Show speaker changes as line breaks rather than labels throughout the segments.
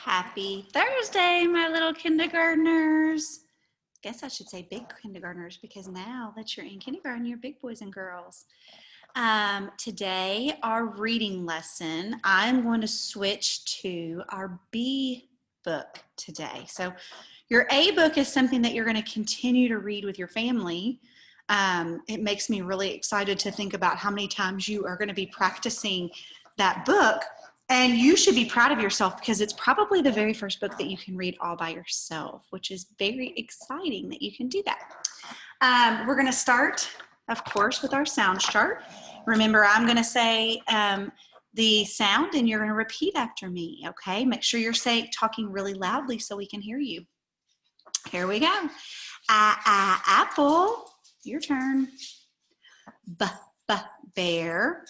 Happy Thursday, my little kindergartners. Guess I should say big kindergartners because now that you're in kindergarten, you're big boys and girls. Today, our reading lesson, I'm going to switch to our B book today. So your A book is something that you're going to continue to read with your family. It makes me really excited to think about how many times you are going to be practicing that book. And you should be proud of yourself because it's probably the very first book that you can read all by yourself, which is very exciting that you can do that. We're going to start, of course, with our sound chart. Remember, I'm going to say the sound and you're going to repeat after me, okay? Make sure you're talking really loudly so we can hear you. Here we go. Apple. Your turn. Bear.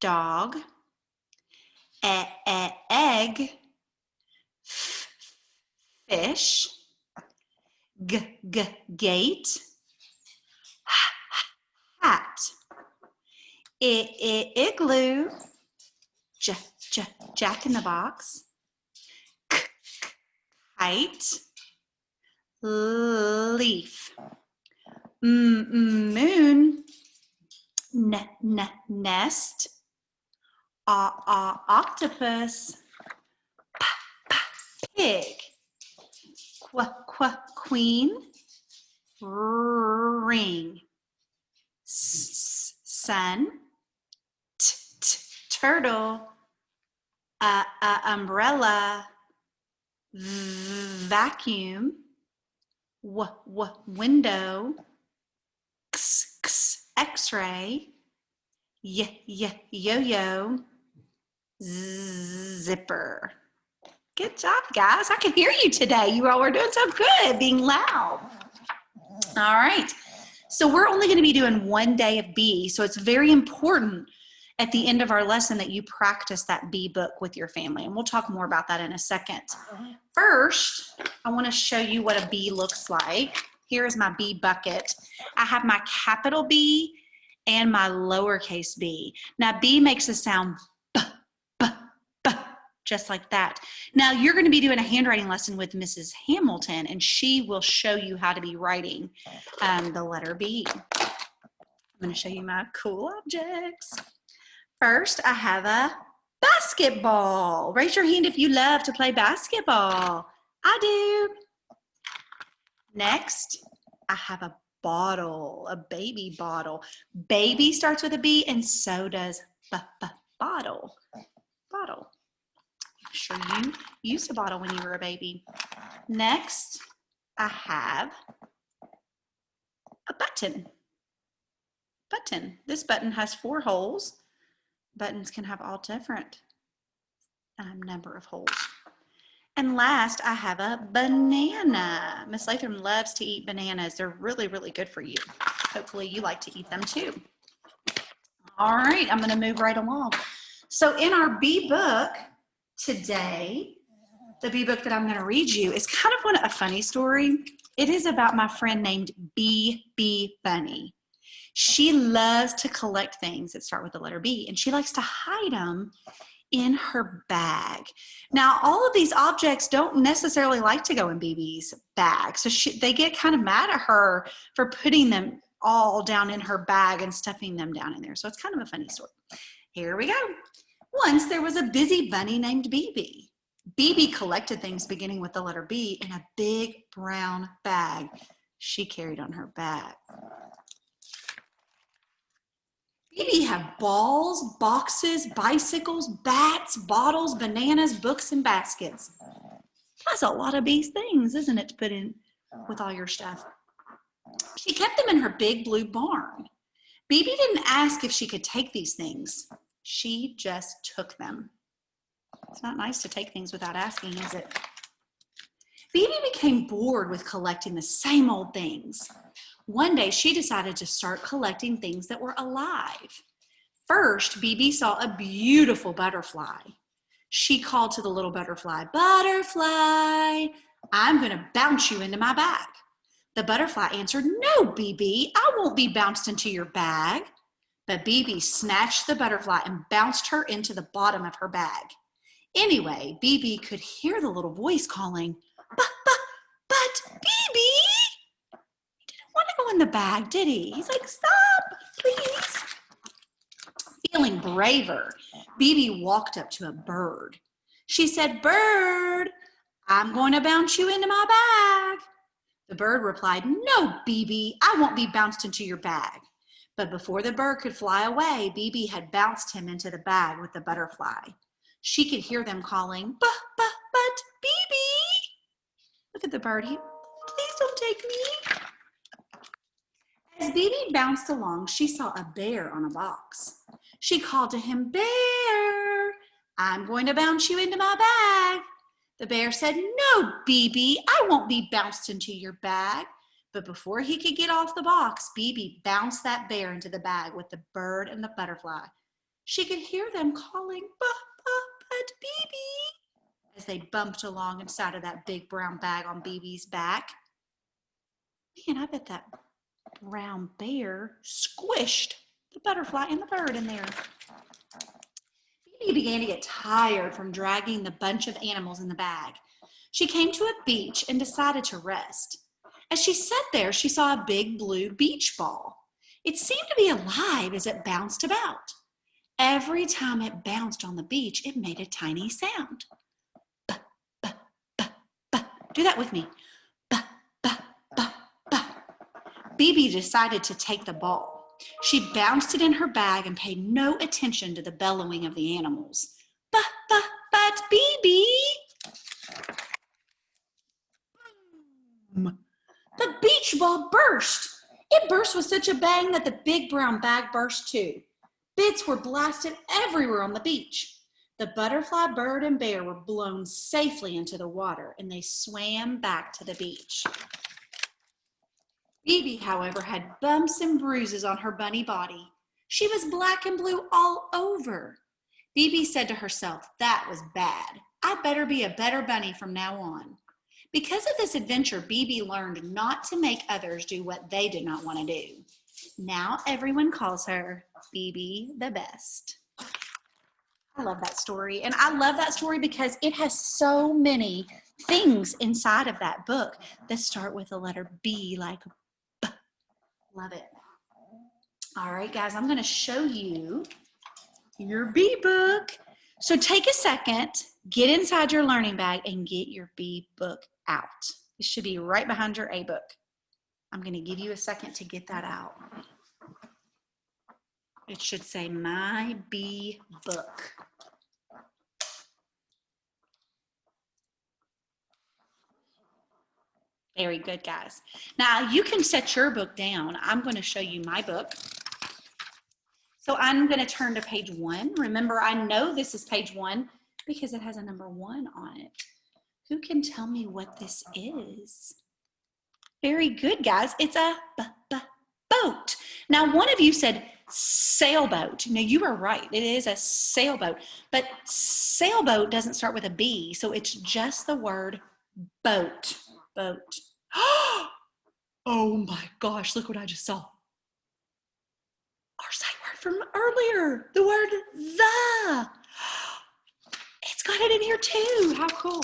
Dog, egg, fish, gate, hat, igloo, jack in the box, kite, leaf, moon, nest, octopus, pig, queen, ring, sun, turtle, umbrella, vacuum, window, x-ray, yo-yo, zipper. Good job, guys. I can hear you today. You all were doing so good, being loud. All right. So we're only going to be doing one day of B. So it's very important at the end of our lesson that you practice that B book with your family. And we'll talk more about that in a second. First, I want to show you what a B looks like. Here is my B bucket. I have my capital B and my lowercase b. Now, B makes the sound b, b, b, just like that. Now, you're going to be doing a handwriting lesson with Mrs. Hamilton, and she will show you how to be writing the letter B. I'm going to show you my cool objects. First, I have a basketball. Raise your hand if you love to play basketball. I do. Next, I have a bottle, a baby bottle. Baby starts with a B, and so does bottle. Bottle. I'm sure you used a bottle when you were a baby. Next, I have a button. Button. This button has 4 holes. Buttons can have all different number of holes. And last, I have a banana. Miss Latham loves to eat bananas. They're really, really good for you. Hopefully you like to eat them too. All right, I'm gonna move right along. So in our B book today, the B book that I'm gonna read you is kind of a funny story. It is about my friend named B Bunny. She loves to collect things that start with the letter B, and she likes to hide them in her bag. Now, all of these objects don't necessarily like to go in BB's bag, so they get kind of mad at her for putting them all down in her bag and stuffing them down in there. So it's kind of a funny story. Here we go. Once there was a busy bunny named BB. BB collected things beginning with the letter B in a big brown bag she carried on her back. BB had balls, boxes, bicycles, bats, bottles, bananas, books, and baskets. That's a lot of these things, isn't it, to put in with all your stuff? She kept them in her big blue barn. BB didn't ask if she could take these things. She just took them. It's not nice to take things without asking, is it? BB became bored with collecting the same old things. One day, she decided to start collecting things that were alive. First, BB saw a beautiful butterfly. She called to the little butterfly, "Butterfly, I'm going to bounce you into my bag." The butterfly answered, "No, BB, I won't be bounced into your bag." But BB snatched the butterfly and bounced her into the bottom of her bag. Anyway, BB could hear the little voice calling, but BB! He didn't want to go in the bag, did he? He's like, stop, please. Feeling braver, BB walked up to a bird. She said, bird, I'm going to bounce you into my bag. The bird replied, no, BB, I won't be bounced into your bag. But before the bird could fly away, BB had bounced him into the bag with the butterfly. She could hear them calling, but BB. Look at the bird. Please don't take me. As BB bounced along, she saw a bear on a box. She called to him, bear, I'm going to bounce you into my bag. The bear said, no, BB, I won't be bounced into your bag. But before he could get off the box, BB bounced that bear into the bag with the bird and the butterfly. She could hear them calling, but BB, as they bumped along inside of that big brown bag on BB's back. Man, I bet that brown bear squished the butterfly and the bird in there. BB began to get tired from dragging the bunch of animals in the bag. She came to a beach and decided to rest. As she sat there, she saw a big blue beach ball. It seemed to be alive as it bounced about. Every time it bounced on the beach, it made a tiny sound. Ba, ba, ba, ba. Do that with me. Ba, ba, ba, ba. BB decided to take the ball. She bounced it in her bag and paid no attention to the bellowing of the animals. But BB. Boom. The beach ball burst. It burst with such a bang that the big brown bag burst too. Bits were blasted everywhere on the beach. The butterfly, bird, and bear were blown safely into the water, and they swam back to the beach. BB, however, had bumps and bruises on her bunny body. She was black and blue all over. BB said to herself, that was bad. I'd better be a better bunny from now on. Because of this adventure, BB learned not to make others do what they did not want to do. Now everyone calls her BB the best. I love that story. And I love that story because it has so many things inside of that book that start with the letter B, like B. Love it. All right, guys, I'm going to show you your B book. So take a second, get inside your learning bag, and get your B book out. It should be right behind your A book. I'm going to give you a second to get that out. It should say My B Book. Very good, guys. Now you can set your book down. I'm going to show you my book. So I'm going to turn to page 1. Remember, I know this is page 1 because it has a number 1 on it. Who can tell me what this is? Very good, guys. It's a boat. Now, one of you said sailboat. Now, you are right. It is a sailboat. But sailboat doesn't start with a B, so it's just the word boat. Boat. Oh my gosh, look what I just saw. Our sight word from earlier, the word the. It's got it in here too. How cool.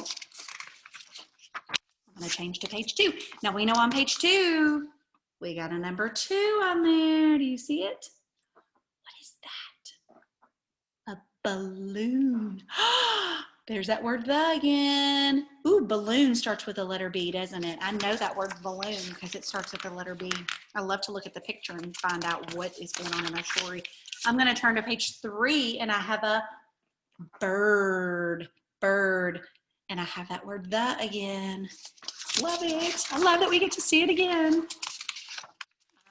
I'm going to change to page 2. Now we know on page 2, we got a number 2 on there. Do you see it? What is that? A balloon. There's that word the again. Ooh, balloon starts with the letter B, doesn't it? I know that word balloon because it starts with the letter B. I love to look at the picture and find out what is going on in our story. I'm going to turn to page 3 and I have a bird, and I have that word the again. Love it. I love that we get to see it again.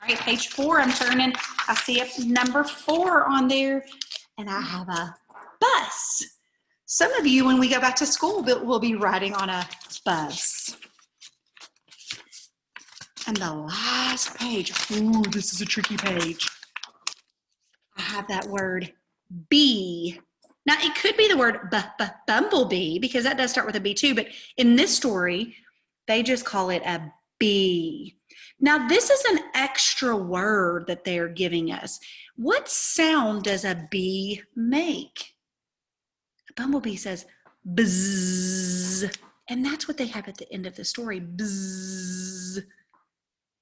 All right, page 4, I'm turning. I see a number 4 on there, and I have a bus. Some of you, when we go back to school, will be riding on a bus. And the last page, ooh, this is a tricky page. I have that word bee. Now, it could be the word bumblebee, because that does start with a B too, but in this story, they just call it a bee. Now, this is an extra word that they're giving us. What sound does a bee make? A bumblebee says buzz, and that's what they have at the end of the story, buzz.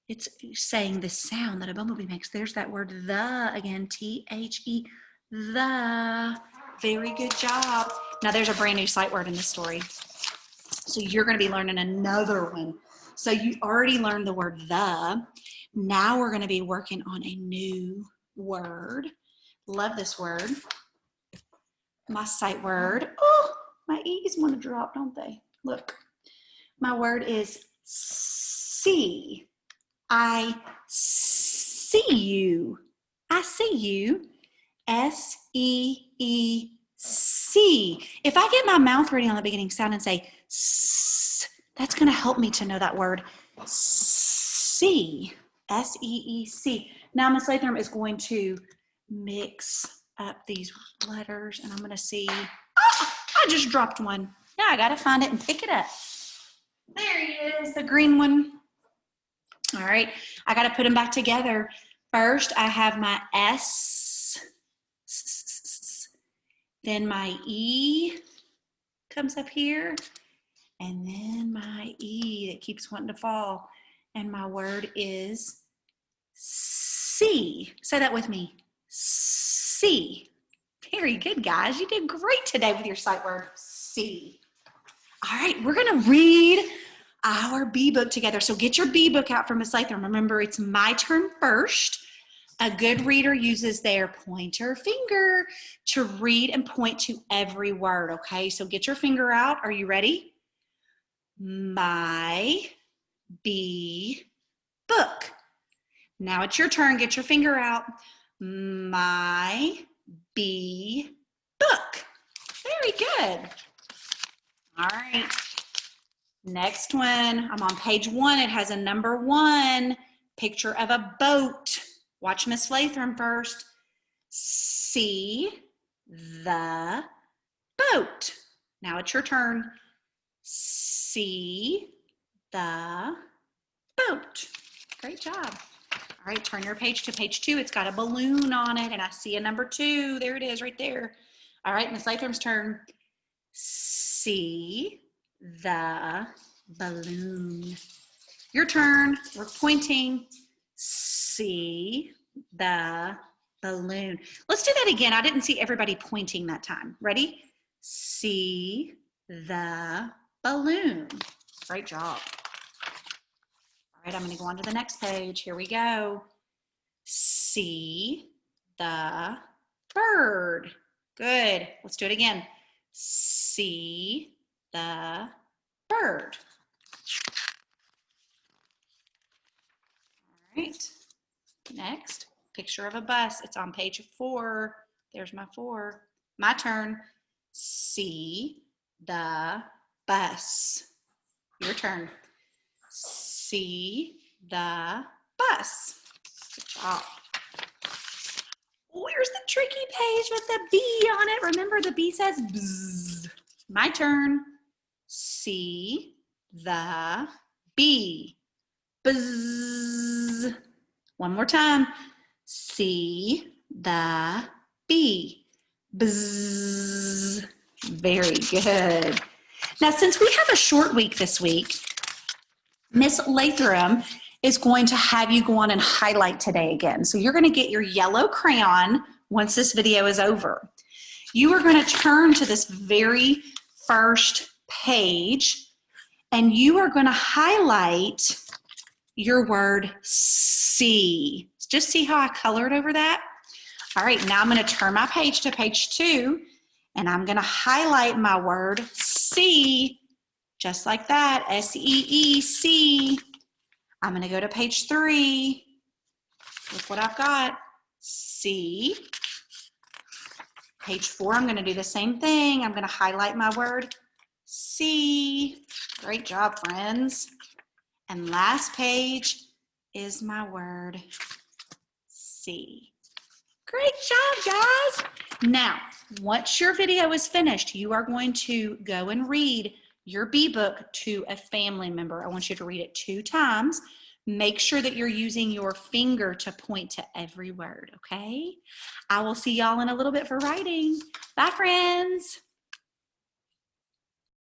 It's saying the sound that a bumblebee makes. There's that word the again, T-H-E, the. Very good job. Now there's a brand new sight word in the story. So you're going to be learning another one. So you already learned the word the. Now we're going to be working on a new word. Love this word. My sight word. Oh, my E's want to drop, don't they? Look. My word is see. I see you. I see you. S-E-E-C. If I get my mouth ready on the beginning sound and say S, that's going to help me to know that word see. S-E-E-C. Now Miss Latham is going to mix up these letters and I'm going to see. Oh, I just dropped one. Now I got to find it and pick it up. There he is, the green one. All right, I got to put them back together. First, I have my S, then my E comes up here, and then my E that keeps wanting to fall. And my word is see. Say that with me. See. Very good, guys. You did great today with your sight word, see. All right, we're going to read our bee book together. So get your bee book out from Miss Latham. Remember, it's my turn first. A good reader uses their pointer finger to read and point to every word, okay? So get your finger out. Are you ready? My bee book. Now it's your turn. Get your finger out. My bee book. Very good. All right. Next one, I'm on page 1. It has a number 1, picture of a boat. Watch Miss Latham first. See the boat. Now it's your turn. See the boat. Great job. All right, turn your page to page 2. It's got a balloon on it, and I see a number 2. There it is right there. All right, Miss Latham's turn. See the balloon. Your turn. We're pointing. See the balloon. Let's do that again. I didn't see everybody pointing that time. Ready? See the balloon. Great job. All right, I'm going to go on to the next page. Here we go. See the bird. Good. Let's do it again. See the bird. All right. Next, picture of a bus. It's on page 4. There's my 4. My turn. See the bus. Your turn. See the bus. Good job. Where's the tricky page with the bee on it? Remember, the bee says bzzz. My turn. See the bee. Buzz. One more time. See the bee. Buzz. Very good. Now, since we have a short week this week, Miss Latham is going to have you go on and highlight today again. So you're going to get your yellow crayon once this video is over. You are going to turn to this very first page and you are going to highlight your word see. Just see how I colored over that? All right, now I'm going to turn my page to page 2 and I'm going to highlight my word see, just like that, S-E-E-C. I'm going to go to page 3. Look what I've got. See. Page 4, I'm going to do the same thing. I'm going to highlight my word see. Great job, friends. And last page is my word see. Great job, guys. Now, once your video is finished, you are going to go and read your bee book to a family member. I want you to read it 2 times. Make sure that you're using your finger to point to every word, okay? I will see y'all in a little bit for writing. Bye, friends.